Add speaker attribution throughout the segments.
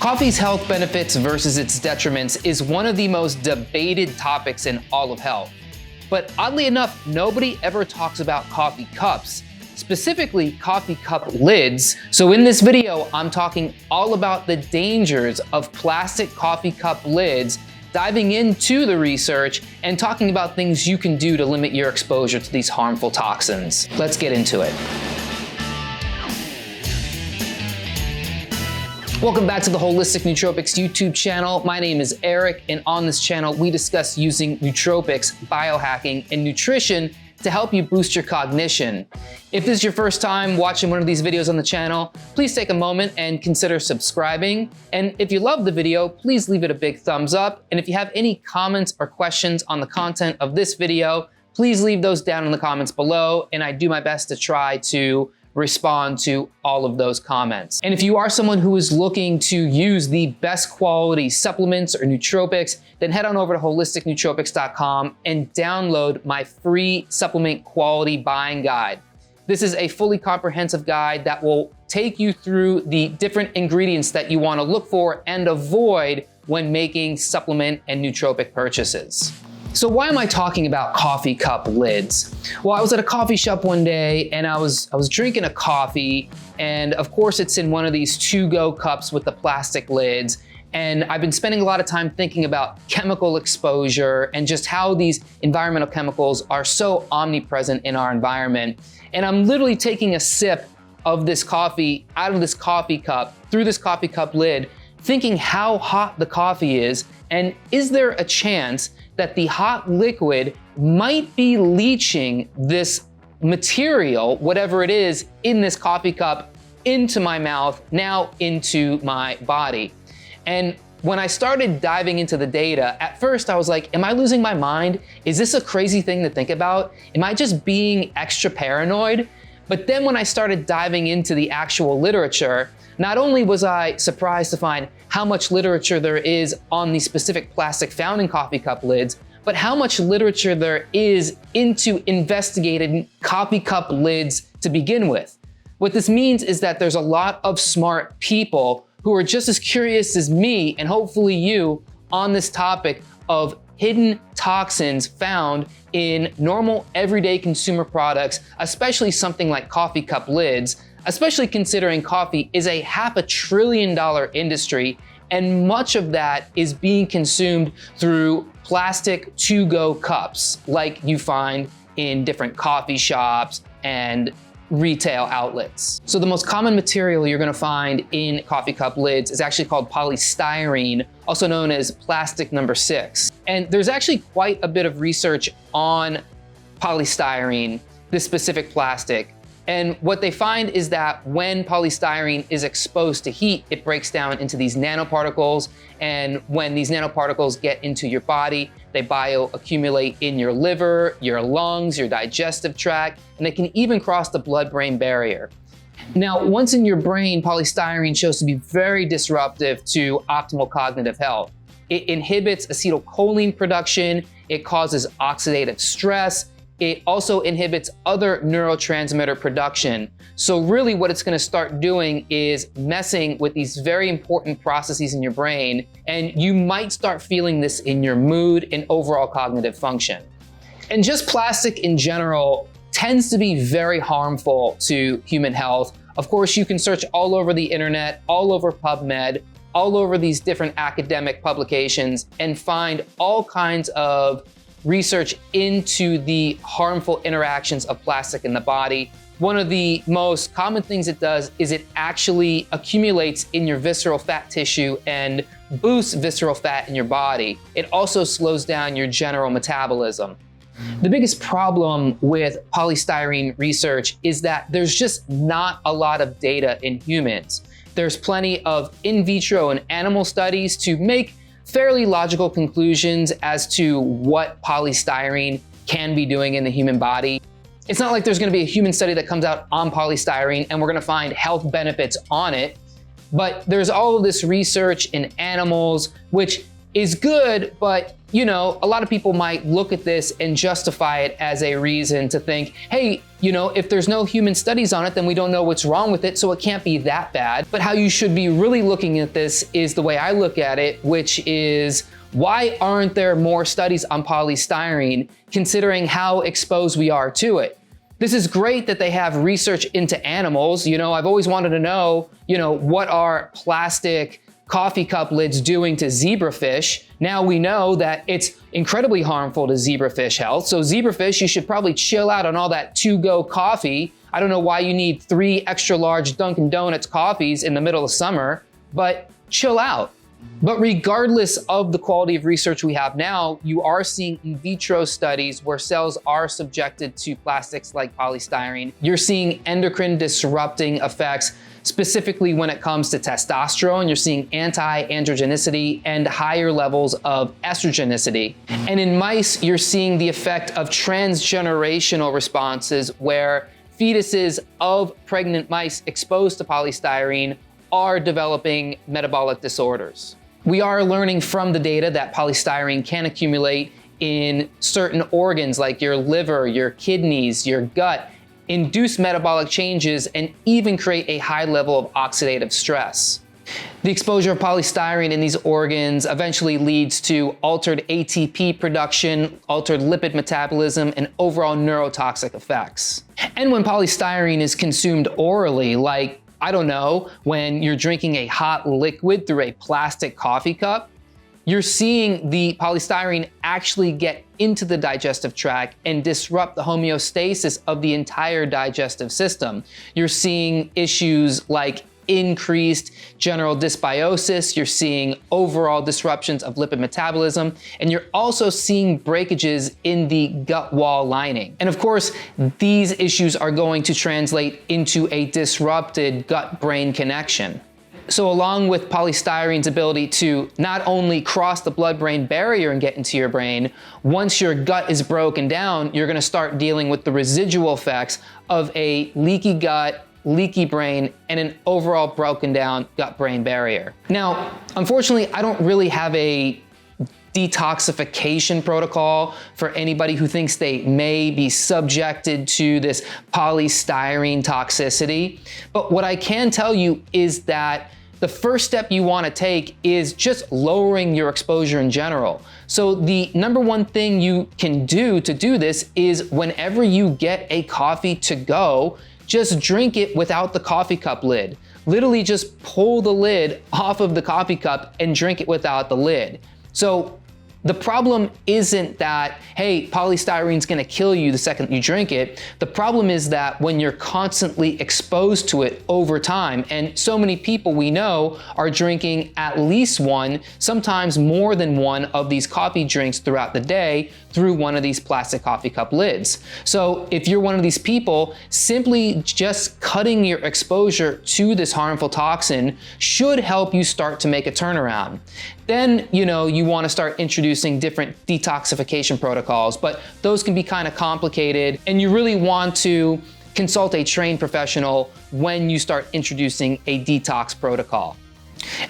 Speaker 1: Coffee's health benefits versus its detriments is one of the most debated topics in all of health. But oddly enough, nobody ever talks about coffee cups, specifically coffee cup lids. So in this video, I'm talking all about the dangers of plastic coffee cup lids, diving into the research and talking about things you can do to limit your exposure to these harmful toxins. Let's get into it. Welcome back to the Holistic Nootropics YouTube channel. My name is Eric, and on this channel, we discuss using nootropics, biohacking, and nutrition to help you boost your cognition. If this is your first time watching one of these videos on the channel, please take a moment and consider subscribing. And if you love the video, please leave it a big thumbs up. And if you have any comments or questions on the content of this video, please leave those down in the comments below, and I do my best to try to respond to all of those comments. And if you are someone who is looking to use the best quality supplements or nootropics, then head on over to holisticnootropics.com and download my free supplement quality buying guide. This is a fully comprehensive guide that will take you through the different ingredients that you want to look for and avoid when making supplement and nootropic purchases. So why am I talking about coffee cup lids? Well, I was at a coffee shop one day and I was drinking a coffee, and of course it's in one of these to-go cups with the plastic lids. And I've been spending a lot of time thinking about chemical exposure and just how these environmental chemicals are so omnipresent in our environment. And I'm literally taking a sip of this coffee out of this coffee cup, through this coffee cup lid, thinking how hot the coffee is, and is there a chance that the hot liquid might be leaching this material, whatever it is, in this coffee cup into my mouth, now into my body. And when I started diving into the data, at first I was like, am I losing my mind? Is this a crazy thing to think about? Am I just being extra paranoid? But then when I started diving into the actual literature, not only was I surprised to find how much literature there is on the specific plastic found in coffee cup lids, but how much literature there is into investigating coffee cup lids to begin with. What this means is that there's a lot of smart people who are just as curious as me, and hopefully you, on this topic of hidden toxins found in normal everyday consumer products, especially something like coffee cup lids, especially considering coffee is a $500 billion industry, and much of that is being consumed through plastic to-go cups like you find in different coffee shops and retail outlets. So the most common material you're gonna find in coffee cup lids is actually called polystyrene, also known as plastic number 6. And there's actually quite a bit of research on polystyrene, this specific plastic. And what they find is that when polystyrene is exposed to heat, it breaks down into these nanoparticles. And when these nanoparticles get into your body, they bioaccumulate in your liver, your lungs, your digestive tract, and they can even cross the blood-brain barrier. Now, once in your brain, polystyrene shows to be very disruptive to optimal cognitive health. It inhibits acetylcholine production, it causes oxidative stress, it also inhibits other neurotransmitter production. So really what it's gonna start doing is messing with these very important processes in your brain, and you might start feeling this in your mood and overall cognitive function. And just plastic in general tends to be very harmful to human health. Of course, you can search all over the internet, all over PubMed, all over these different academic publications, and find all kinds of research into the harmful interactions of plastic in the body. One of the most common things it does is it actually accumulates in your visceral fat tissue and boosts visceral fat in your body. It also slows down your general metabolism. The biggest problem with polystyrene research is that there's just not a lot of data in humans. There's plenty of in vitro and animal studies to make fairly logical conclusions as to what polystyrene can be doing in the human body. It's not like there's gonna be a human study that comes out on polystyrene and we're gonna find health benefits on it, but there's all of this research in animals, which is good, but you know, a lot of people might look at this and justify it as a reason to think, hey, you know, if there's no human studies on it, then we don't know what's wrong with it, so it can't be that bad. But how you should be really looking at this is the way I look at it, which is, why aren't there more studies on polystyrene, considering how exposed we are to it? This is great that they have research into animals. You know, I've always wanted to know, you know, what are plastic coffee cup lids doing to zebrafish? Now we know that it's incredibly harmful to zebrafish health. So zebrafish, you should probably chill out on all that to-go coffee. I don't know why you need 3 extra large Dunkin' Donuts coffees in the middle of summer, but chill out. But regardless of the quality of research we have now, you are seeing in vitro studies where cells are subjected to plastics like polystyrene. You're seeing endocrine disrupting effects, specifically when it comes to testosterone. You're seeing anti-androgenicity and higher levels of estrogenicity. And in mice, you're seeing the effect of transgenerational responses where fetuses of pregnant mice exposed to polystyrene are developing metabolic disorders. We are learning from the data that polystyrene can accumulate in certain organs like your liver, your kidneys, your gut, induce metabolic changes, and even create a high level of oxidative stress. The exposure of polystyrene in these organs eventually leads to altered ATP production, altered lipid metabolism, and overall neurotoxic effects. And when polystyrene is consumed orally, like, I don't know, when you're drinking a hot liquid through a plastic coffee cup, you're seeing the polystyrene actually get into the digestive tract and disrupt the homeostasis of the entire digestive system. You're seeing issues like increased general dysbiosis, you're seeing overall disruptions of lipid metabolism, and you're also seeing breakages in the gut wall lining. And of course, these issues are going to translate into a disrupted gut-brain connection. So along with polystyrene's ability to not only cross the blood-brain barrier and get into your brain, once your gut is broken down, you're gonna start dealing with the residual effects of a leaky gut, leaky brain, and an overall broken down gut-brain barrier. Now, unfortunately, I don't really have a detoxification protocol for anybody who thinks they may be subjected to this polystyrene toxicity. But what I can tell you is that the first step you want to take is just lowering your exposure in general. So the number one thing you can do to do this is whenever you get a coffee to go, just drink it without the coffee cup lid. Literally just pull the lid off of the coffee cup and drink it without the lid. So the problem isn't that, hey, polystyrene's gonna kill you the second you drink it. The problem is that when you're constantly exposed to it over time, and so many people we know are drinking at least one, sometimes more than one of these coffee drinks throughout the day through one of these plastic coffee cup lids. So if you're one of these people, simply just cutting your exposure to this harmful toxin should help you start to make a turnaround. Then, you know, you want to start introducing different detoxification protocols, but those can be kind of complicated, and you really want to consult a trained professional when you start introducing a detox protocol.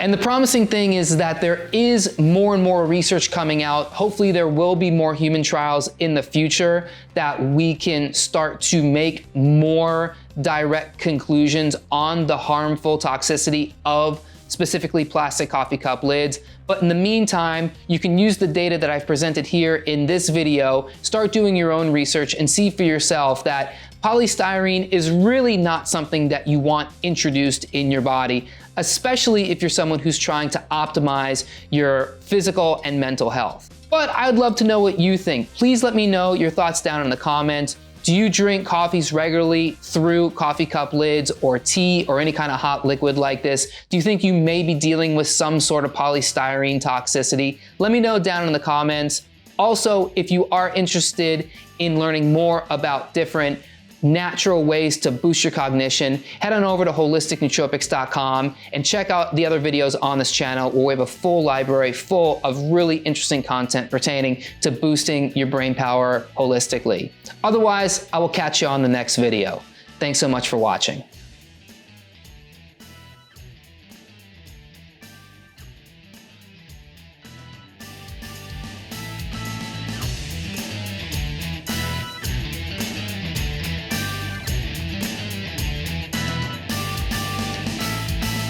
Speaker 1: And the promising thing is that there is more and more research coming out. Hopefully there will be more human trials in the future that we can start to make more direct conclusions on the harmful toxicity of specifically plastic coffee cup lids. But in the meantime, you can use the data that I've presented here in this video, start doing your own research and see for yourself that polystyrene is really not something that you want introduced in your body, especially if you're someone who's trying to optimize your physical and mental health. But I'd love to know what you think. Please let me know your thoughts down in the comments. Do you drink coffees regularly through coffee cup lids or tea or any kind of hot liquid like this? Do you think you may be dealing with some sort of polystyrene toxicity? Let me know down in the comments. Also, if you are interested in learning more about different natural ways to boost your cognition, head on over to holisticnootropics.com and check out the other videos on this channel where we have a full library full of really interesting content pertaining to boosting your brain power holistically. Otherwise, I will catch you on the next video. Thanks so much for watching.